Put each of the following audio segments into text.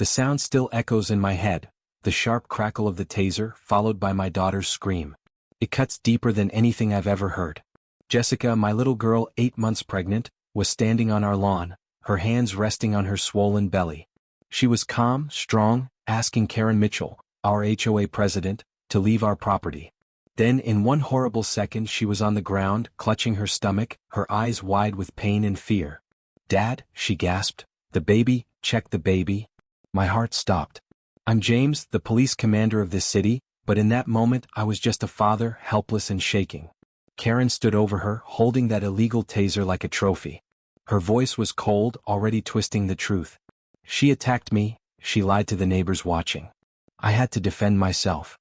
The sound still echoes in my head, the sharp crackle of the taser followed by my daughter's scream. It cuts deeper than anything I've ever heard. Jessica, my little girl 8 months pregnant, was standing on our lawn, her hands resting on her swollen belly. She was calm, strong, asking Karen Mitchell, our HOA president, to leave our property. Then in one horrible second she was on the ground, clutching her stomach, her eyes wide with pain and fear. "Dad," she gasped, "the baby, check the baby." My heart stopped. I'm James, the police commander of this city, but in that moment I was just a father, helpless and shaking. Karen stood over her, holding that illegal taser like a trophy. Her voice was cold, already twisting the truth. "She attacked me," she lied to the neighbors watching. "I had to defend myself."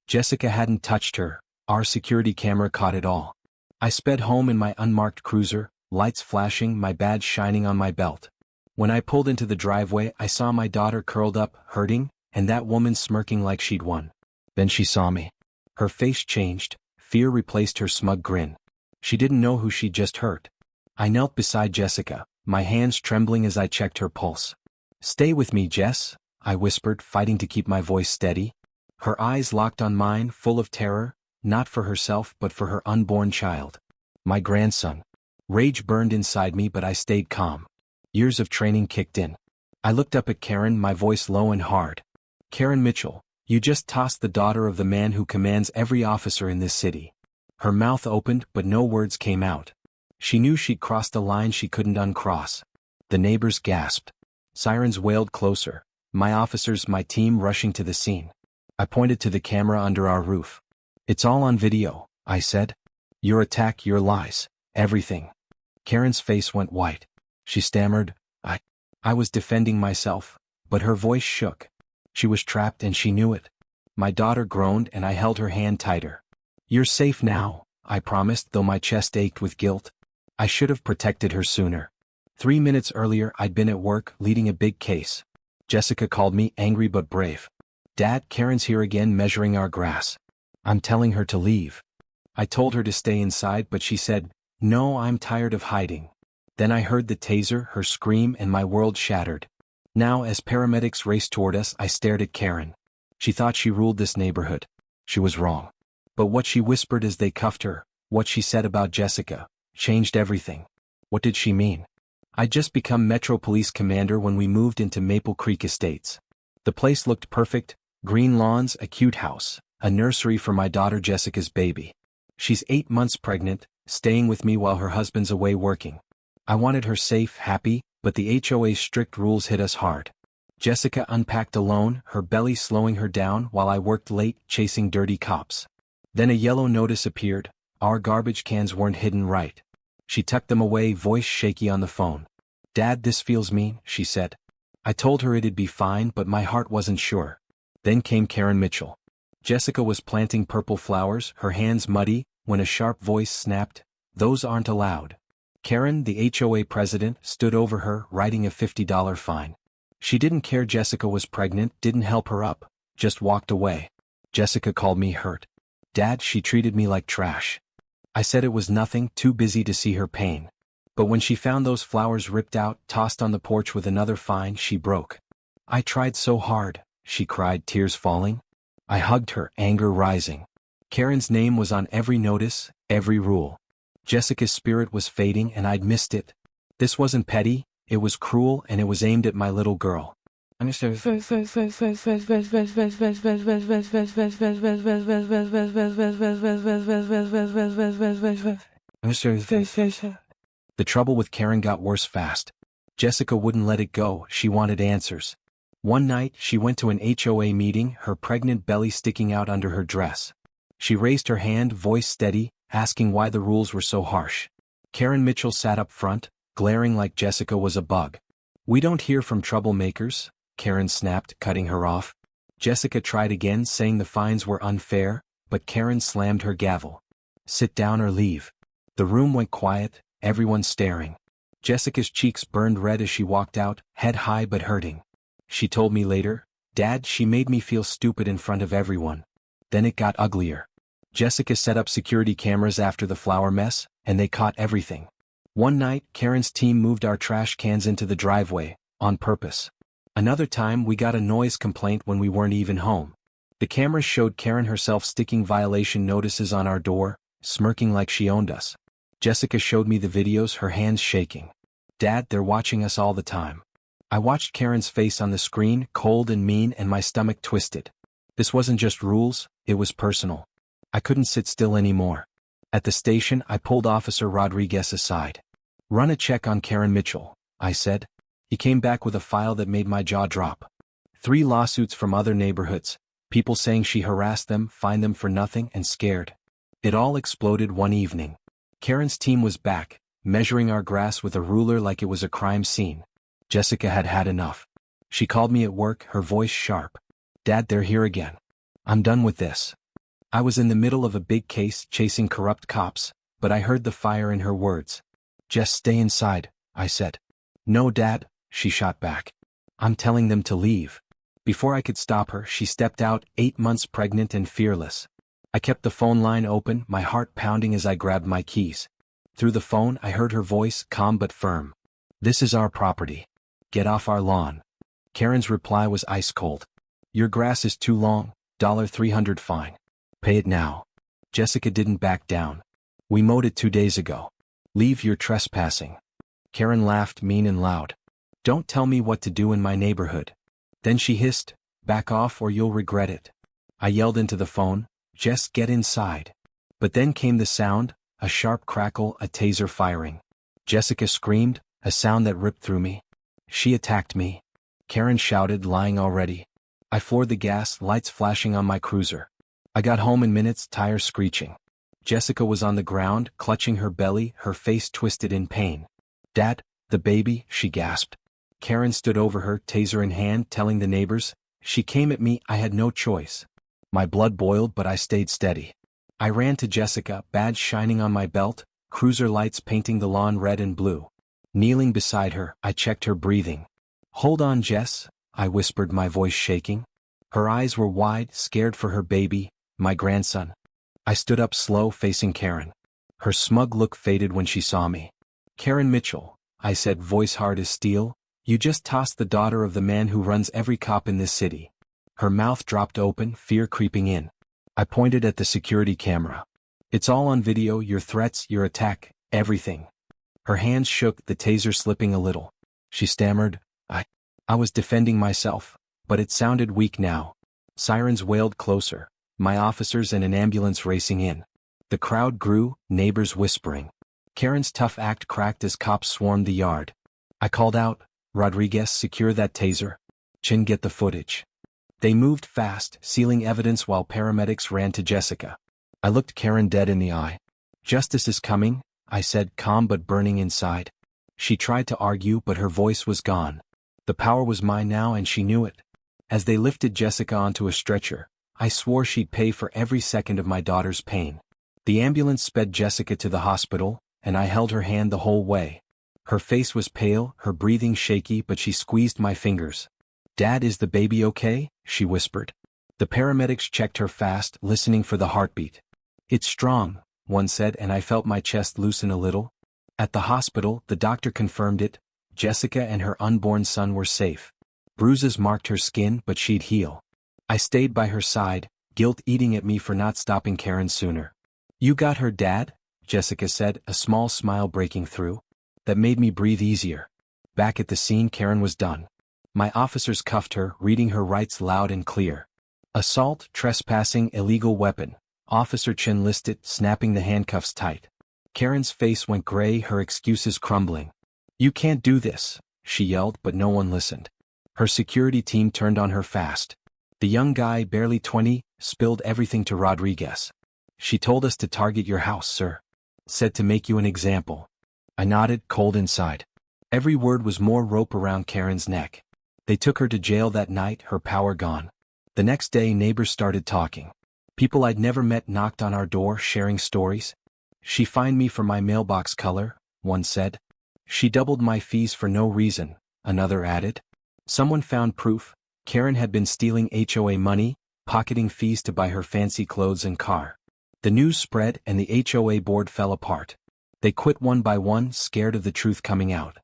Jessica hadn't touched her, our security camera caught it all. I sped home in my unmarked cruiser, lights flashing, my badge shining on my belt. When I pulled into the driveway I saw my daughter curled up, hurting, and that woman smirking like she'd won. Then she saw me. Her face changed, fear replaced her smug grin. She didn't know who she'd just hurt. I knelt beside Jessica, my hands trembling as I checked her pulse. "Stay with me, Jess," I whispered, fighting to keep my voice steady. Her eyes locked on mine, full of terror, not for herself but for her unborn child. My grandson. Rage burned inside me but I stayed calm. Years of training kicked in. I looked up at Karen, my voice low and hard. "Karen Mitchell, you just tossed the daughter of the man who commands every officer in this city." Her mouth opened but no words came out. She knew she'd crossed a line she couldn't uncross. The neighbors gasped. Sirens wailed closer, my officers, my team rushing to the scene. I pointed to the camera under our roof. "It's all on video," I said. "Your attack, your lies, everything." Karen's face went white. She stammered, I was defending myself, but her voice shook. She was trapped and she knew it. My daughter groaned and I held her hand tighter. "You're safe now," I promised, though my chest ached with guilt. I should have protected her sooner. 3 minutes earlier I'd been at work, leading a big case. Jessica called me, angry but brave. "Dad, Karen's here again, measuring our grass. I'm telling her to leave." I told her to stay inside but she said, "No, I'm tired of hiding." Then I heard the taser, her scream, and my world shattered. Now as paramedics raced toward us I stared at Karen. She thought she ruled this neighborhood. She was wrong. But what she whispered as they cuffed her, what she said about Jessica, changed everything. What did she mean? I'd just become Metro Police Commander when we moved into Maple Creek Estates. The place looked perfect, green lawns, a cute house, a nursery for my daughter Jessica's baby. She's 8 months pregnant, staying with me while her husband's away working. I wanted her safe, happy, but the HOA's strict rules hit us hard. Jessica unpacked alone, her belly slowing her down while I worked late, chasing dirty cops. Then a yellow notice appeared, our garbage cans weren't hidden right. She tucked them away, voice shaky on the phone. "Dad, this feels mean," she said. I told her it'd be fine but my heart wasn't sure. Then came Karen Mitchell. Jessica was planting purple flowers, her hands muddy, when a sharp voice snapped, "Those aren't allowed." Karen, the HOA president, stood over her, writing a $50 fine. She didn't care Jessica was pregnant, didn't help her up, just walked away. Jessica called me hurt. "Dad, she treated me like trash." I said it was nothing, too busy to see her pain. But when she found those flowers ripped out, tossed on the porch with another fine, she broke. "I tried so hard," she cried, tears falling. I hugged her, anger rising. Karen's name was on every notice, every rule. Jessica's spirit was fading and I'd missed it. This wasn't petty, it was cruel and it was aimed at my little girl. The trouble with Karen got worse fast. Jessica wouldn't let it go, she wanted answers. One night, she went to an HOA meeting, her pregnant belly sticking out under her dress. She raised her hand, voice steady, asking why the rules were so harsh. Karen Mitchell sat up front, glaring like Jessica was a bug. "We don't hear from troublemakers," Karen snapped, cutting her off. Jessica tried again, saying the fines were unfair, but Karen slammed her gavel. "Sit down or leave." The room went quiet, everyone staring. Jessica's cheeks burned red as she walked out, head high but hurting. She told me later, "Dad, she made me feel stupid in front of everyone." Then it got uglier. Jessica set up security cameras after the flower mess, and they caught everything. One night, Karen's team moved our trash cans into the driveway, on purpose. Another time we got a noise complaint when we weren't even home. The cameras showed Karen herself sticking violation notices on our door, smirking like she owned us. Jessica showed me the videos, her hands shaking. Dad, they're watching us all the time. I watched Karen's face on the screen, cold and mean, and my stomach twisted. This wasn't just rules, it was personal. I couldn't sit still anymore. At the station, I pulled Officer Rodriguez aside. Run a check on Karen Mitchell, I said. He came back with a file that made my jaw drop. 3 lawsuits from other neighborhoods, people saying she harassed them, fined them for nothing, and scared. It all exploded one evening. Karen's team was back, measuring our grass with a ruler like it was a crime scene. Jessica had had enough. She called me at work, her voice sharp. Dad, they're here again. I'm done with this. I was in the middle of a big case chasing corrupt cops, but I heard the fire in her words. Just stay inside, I said. No, Dad, she shot back. I'm telling them to leave. Before I could stop her, she stepped out, 8 months pregnant and fearless. I kept the phone line open, my heart pounding as I grabbed my keys. Through the phone, I heard her voice, calm but firm. This is our property. Get off our lawn. Karen's reply was ice cold. Your grass is too long, $300 fine. Pay it now. Jessica didn't back down. We mowed it 2 days ago. Leave, you're trespassing. Karen laughed, mean and loud. Don't tell me what to do in my neighborhood. Then she hissed, back off or you'll regret it. I yelled into the phone, just get inside. But then came the sound, a sharp crackle, a taser firing. Jessica screamed, a sound that ripped through me. She attacked me. Karen shouted, lying already. I floored the gas, lights flashing on my cruiser. I got home in minutes, tires screeching. Jessica was on the ground, clutching her belly, her face twisted in pain. Dad, the baby, she gasped. Karen stood over her, taser in hand, telling the neighbors. She came at me, I had no choice. My blood boiled, but I stayed steady. I ran to Jessica, badge shining on my belt, cruiser lights painting the lawn red and blue. Kneeling beside her, I checked her breathing. Hold on, Jess, I whispered, my voice shaking. Her eyes were wide, scared for her baby, my grandson. I stood up slow, facing Karen. Her smug look faded when she saw me. Karen Mitchell, I said, voice hard as steel, you just tossed the daughter of the man who runs every cop in this city. Her mouth dropped open, fear creeping in. I pointed at the security camera. It's all on video, your threats, your attack, everything. Her hands shook, the taser slipping a little. She stammered, I was defending myself, but it sounded weak now. Sirens wailed closer, my officers and an ambulance racing in. The crowd grew, neighbors whispering. Karen's tough act cracked as cops swarmed the yard. I called out, Rodriguez, secure that taser. Chin, get the footage. They moved fast, sealing evidence while paramedics ran to Jessica. I looked Karen dead in the eye. Justice is coming, I said, calm but burning inside. She tried to argue, but her voice was gone. The power was mine now, and she knew it. As they lifted Jessica onto a stretcher, I swore she'd pay for every second of my daughter's pain. The ambulance sped Jessica to the hospital, and I held her hand the whole way. Her face was pale, her breathing shaky, but she squeezed my fingers. Dad, is the baby okay? She whispered. The paramedics checked her fast, listening for the heartbeat. It's strong, one said, and I felt my chest loosen a little. At the hospital, the doctor confirmed it. Jessica and her unborn son were safe. Bruises marked her skin, but she'd heal. I stayed by her side, guilt eating at me for not stopping Karen sooner. You got her, Dad? Jessica said, a small smile breaking through. That made me breathe easier. Back at the scene, Karen was done. My officers cuffed her, reading her rights loud and clear. Assault, trespassing, illegal weapon. Officer Chin listed, snapping the handcuffs tight. Karen's face went gray, her excuses crumbling. You can't do this, she yelled, but no one listened. Her security team turned on her fast. The young guy, barely 20, spilled everything to Rodriguez. She told us to target your house, sir. Said to make you an example. I nodded, cold inside. Every word was more rope around Karen's neck. They took her to jail that night, her power gone. The next day, neighbors started talking. People I'd never met knocked on our door, sharing stories. She fined me for my mailbox color, one said. She doubled my fees for no reason, another added. Someone found proof. Karen had been stealing HOA money, pocketing fees to buy her fancy clothes and car. The news spread and the HOA board fell apart. They quit one by one, scared of the truth coming out.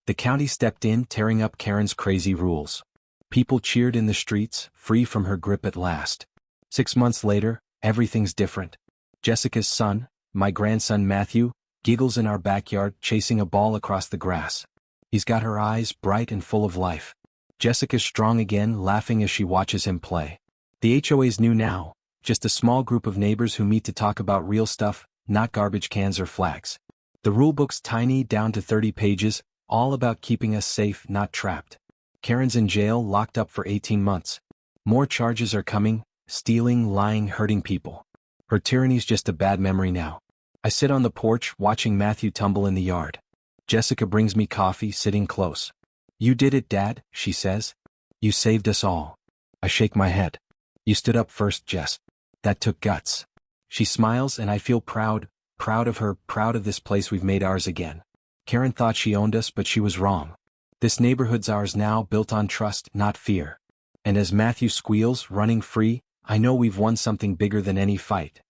The county stepped in, tearing up Karen's crazy rules. People cheered in the streets, free from her grip at last. 6 months later, everything's different. Jessica's son, my grandson Matthew, giggles in our backyard chasing a ball across the grass. He's got her eyes bright and full of life. Jessica's strong again, laughing as she watches him play. The HOA's new now, just a small group of neighbors who meet to talk about real stuff, not garbage cans or flags. The rulebook's tiny, down to 30 pages, all about keeping us safe, not trapped. Karen's in jail, locked up for 18 months. More charges are coming, stealing, lying, hurting people. Her tyranny's just a bad memory now. I sit on the porch, watching Matthew tumble in the yard. Jessica brings me coffee, sitting close. "You did it, Dad," she says. "You saved us all." I shake my head. "You stood up first, Jess. That took guts." She smiles and I feel proud of her, proud of this place we've made ours again. Karen thought she owned us, but she was wrong. This neighborhood's ours now, built on trust, not fear. And as Matthew squeals, running free, I know we've won something bigger than any fight.